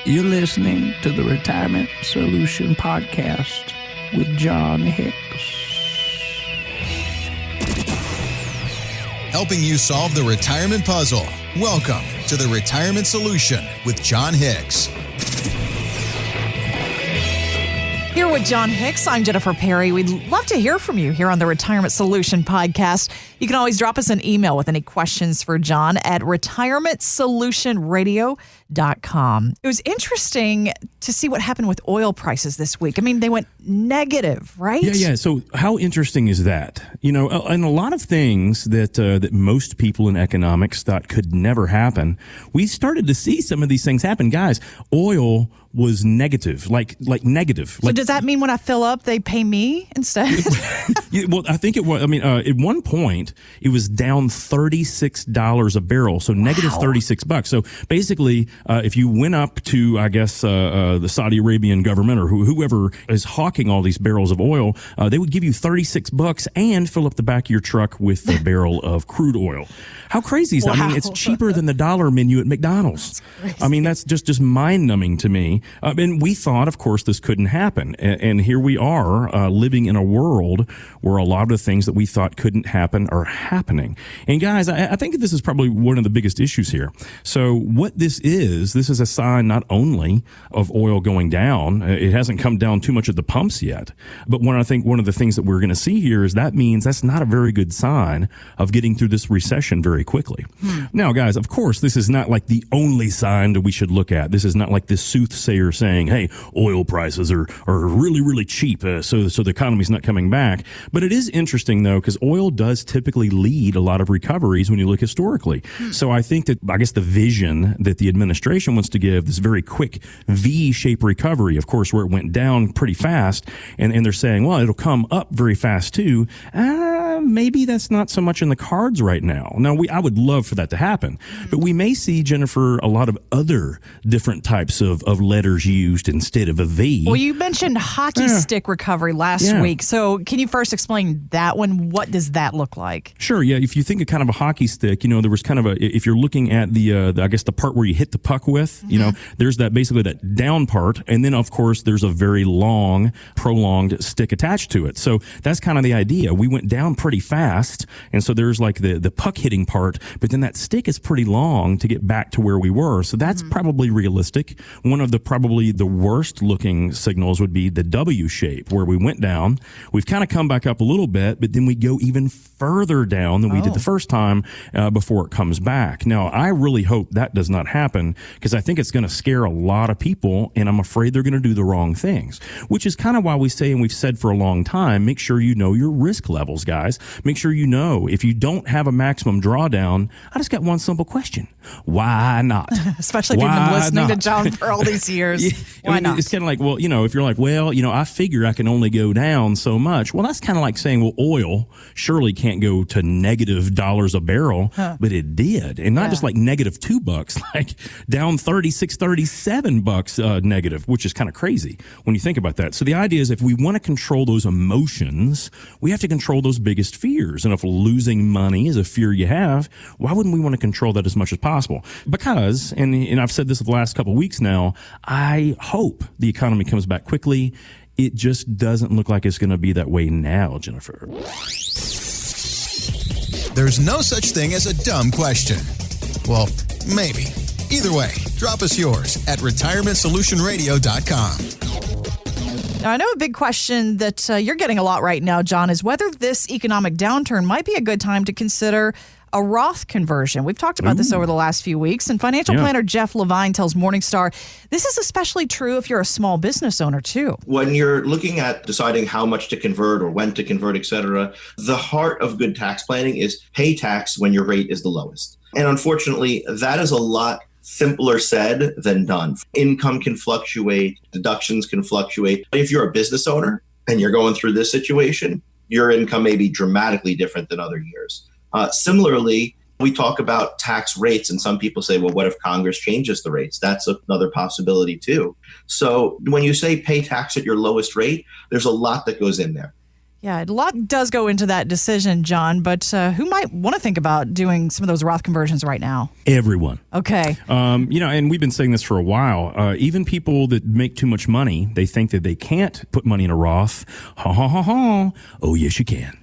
You're listening to the Retirement Solution Podcast with John Hicks. Helping you solve the retirement puzzle. Welcome to the Retirement Solution with John Hicks. Here with John Hicks, I'm Jennifer Perry. We'd love to hear from you here on the Retirement Solution Podcast. You can always drop us an email with any questions for John at retirementsolutionradio.com. It was interesting to see what happened with oil prices this week. I mean, they went negative, right? Yeah. So how interesting is that? You know, and a lot of things that most people in economics thought could never happen, we started to see some of these things happen. Guys, oil was negative, like negative. So does that mean when I fill up, they pay me instead? Well, I think it was. I mean, at one point, it was down $36 a barrel, so negative $36. So basically, if you went up to, I guess, the Saudi Arabian government or whoever is hawking all these barrels of oil, they would give you $36 and fill up the back of your truck with a barrel of crude oil. How crazy is that? Wow. I mean, it's cheaper than the dollar menu at McDonald's. I mean, that's just mind-numbing to me. And we thought, of course, this couldn't happen. And here we are living in a world where a lot of the things that we thought couldn't happen are happening. And guys, I think this is probably one of the biggest issues here. So what this is a sign not only of oil going down. It hasn't come down too much at the pumps yet. But one of the things that we're going to see here is that means that's not a very good sign of getting through this recession very quickly. Now, guys, of course, this is not like the only sign that we should look at. This is not like this soothsayer saying, hey, oil prices are really, really cheap, so the economy's not coming back. But it is interesting, though, because oil does typically lead a lot of recoveries when you look historically. So I think that, I guess, the vision that the administration wants to give, this very quick V-shaped recovery, of course, where it went down pretty fast, and they're saying, well, it'll come up very fast, too. Maybe that's not so much in the cards right now. Now, I would love for that to happen, but we may see, Jennifer, a lot of other different types of letters used instead of a V. Well, you mentioned hockey stick recovery last week. So can you first explain that one? What does that look like? Sure. Yeah. If you think of kind of a hockey stick, you know, there was kind of if you're looking at I guess the part where you hit the puck with, you know, there's basically that down part. And then, of course, there's a very long, prolonged stick attached to it. So that's kind of the idea. We went down pretty fast. And so there's like the puck hitting part, but then that stick is pretty long to get back to where we were. So that's probably realistic. One of probably the worst looking signals would be the W shape, where we went down. We've kind of come back up a little bit, but then we go even further down than we did the first time before it comes back. Now, I really hope that does not happen, because I think it's going to scare a lot of people, and I'm afraid they're going to do the wrong things, which is kind of why we say, and we've said for a long time, make sure you know your risk levels, guys. Make sure you know if you don't have a maximum drawdown. I just got one simple question. Why not? Especially if you've been listening to John for all these years. Why not? It's kind of like, well, you know, if you're like, well, you know, I figure I can only go down so much. Well, that's kind of like saying, well, oil surely can't go to negative dollars a barrel, but it did. And not just like negative $2, like down $37 negative, which is kind of crazy when you think about that. So the idea is, if we want to control those emotions, we have to control those biggest fears. And if losing money is a fear you have, why wouldn't we want to control that as much as possible? Because, and I've said this the last couple of weeks now, I hope the economy comes back quickly. It just doesn't look like it's going to be that way now, Jennifer. There's no such thing as a dumb question. Well, maybe. Either way, drop us yours at retirementsolutionradio.com. Now, I know a big question that you're getting a lot right now, John, is whether this economic downturn might be a good time to consider a Roth conversion. We've talked about this over the last few weeks, and financial planner Jeff Levine tells Morningstar this is especially true if you're a small business owner, too. When you're looking at deciding how much to convert or when to convert, et cetera, the heart of good tax planning is pay tax when your rate is the lowest. And unfortunately, that is a lot simpler said than done. Income can fluctuate, deductions can fluctuate. If you're a business owner and you're going through this situation, your income may be dramatically different than other years. Similarly, we talk about tax rates, and some people say, well, what if Congress changes the rates? That's another possibility too. So when you say pay tax at your lowest rate, there's a lot that goes in there. Yeah, a lot does go into that decision, John, but who might want to think about doing some of those Roth conversions right now? Everyone. Okay. And we've been saying this for a while. Even people that make too much money, they think that they can't put money in a Roth. Ha, ha, ha, ha. Oh, yes, you can.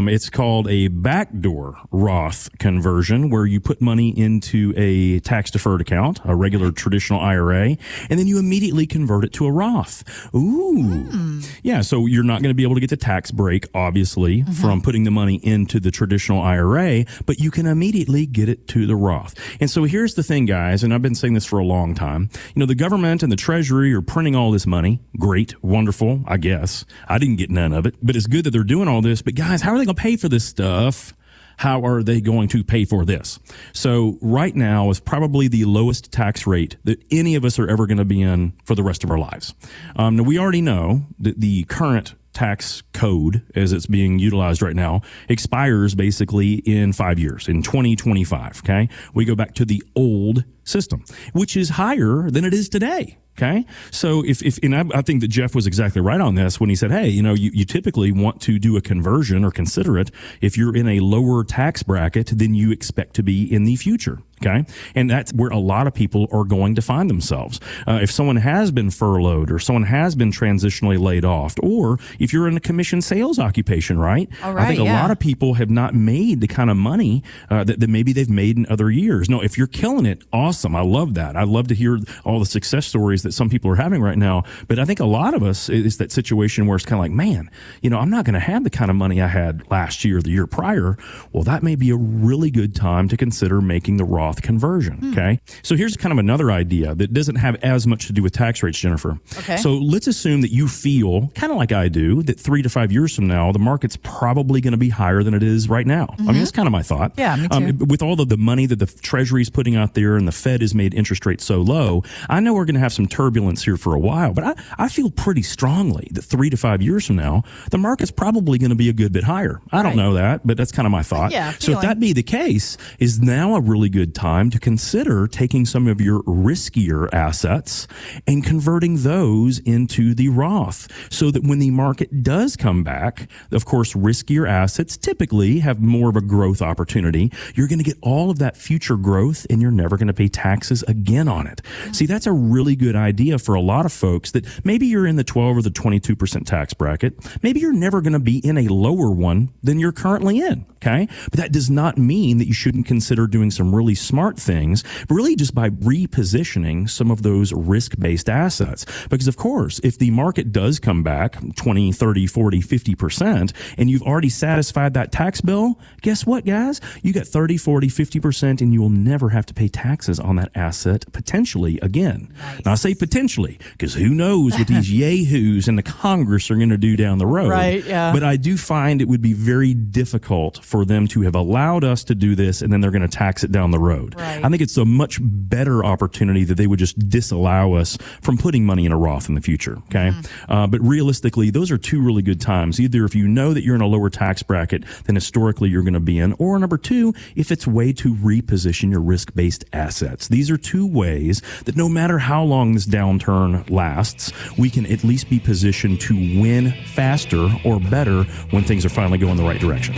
It's called a backdoor Roth conversion, where you put money into a tax-deferred account, a regular traditional IRA, and then you immediately convert it to a Roth. Ooh. Yeah, so you're not going to be able to get the tax break, obviously, from putting the money into the traditional IRA, but you can immediately get it to the Roth. And so here's the thing, guys, and I've been saying this for a long time. You know, the government and the Treasury are printing all this money. Great, wonderful, I guess. I didn't get none of it, but it's good that they're doing all this. But guys, how are they going to pay for this stuff? How are they going to pay for this? So right now is probably the lowest tax rate that any of us are ever going to be in for the rest of our lives. Now, we already know that the current tax code, as it's being utilized right now, expires basically in 5 years, in 2025. Okay. We go back to the old system, which is higher than it is today. Okay. So I think that Jeff was exactly right on this when he said, hey, you typically want to do a conversion or consider it if you're in a lower tax bracket than you expect to be in the future. Okay. And that's where a lot of people are going to find themselves. If someone has been furloughed or someone has been transitionally laid off, or if you're in a commission sales occupation, right? I think a lot of people have not made the kind of money that maybe they've made in other years. No, if you're killing it, awesome. I love that. I love to hear all the success stories that some people are having right now. But I think a lot of us is that situation where it's kind of like, man, I'm not going to have the kind of money I had last year or the year prior. Well, that may be a really good time to consider making the Roth conversion. Okay. So here's kind of another idea that doesn't have as much to do with tax rates, Jennifer. Okay. So let's assume that you feel kind of like I do that 3 to 5 years from now, the market's probably going to be higher than it is right now. I mean, that's kind of my thought. Yeah, me too. With all of the money that the Treasury is putting out there and the Fed has made interest rates so low, I know we're going to have some turbulence here for a while, but I feel pretty strongly that 3 to 5 years from now, the market's probably going to be a good bit higher. I don't know that, but that's kind of my thought. Yeah, so if that be the case, is now a really good time to consider taking some of your riskier assets and converting those into the Roth, so that when the market does come back, of course, riskier assets typically have more of a growth opportunity. You're going to get all of that future growth and you're never going to pay taxes again on it. See, that's a really good idea for a lot of folks that maybe you're in the 12 or the 22% tax bracket. Maybe you're never going to be in a lower one than you're currently in. Okay. But that does not mean that you shouldn't consider doing some really smart things, but really just by repositioning some of those risk-based assets. Because of course, if the market does come back 20, 30, 40, 50%, and you've already satisfied that tax bill, guess what, guys? You got 30, 40, 50%, and you will never have to pay taxes on that asset potentially again. Nice. Now I say potentially, because who knows what these yahoos in the Congress are going to do down the road. Right, yeah. But I do find it would be very difficult for them to have allowed us to do this and then they're going to tax it down the road. Right. I think it's a much better opportunity that they would just disallow us from putting money in a Roth in the future. Okay. But realistically, those are two really good times. Either if you know that you're in a lower tax bracket than historically you're going to be in, or number two, if it's a way to reposition your risk-based assets. These are two ways that no matter how long this downturn lasts, we can at least be positioned to win faster or better when things are finally going the right direction.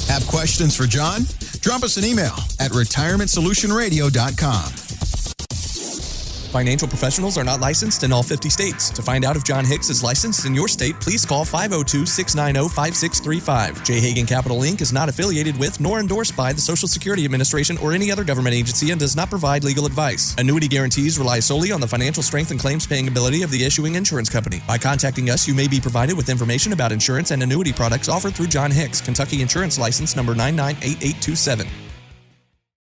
Have questions for John? Drop us an email at retirementsolutionradio.com. Financial professionals are not licensed in all 50 states. To find out if John Hicks is licensed in your state, please call 502-690-5635. J. Hagan Capital Inc. is not affiliated with nor endorsed by the Social Security Administration or any other government agency and does not provide legal advice. Annuity guarantees rely solely on the financial strength and claims paying ability of the issuing insurance company. By contacting us, you may be provided with information about insurance and annuity products offered through John Hicks, Kentucky Insurance License number 998827.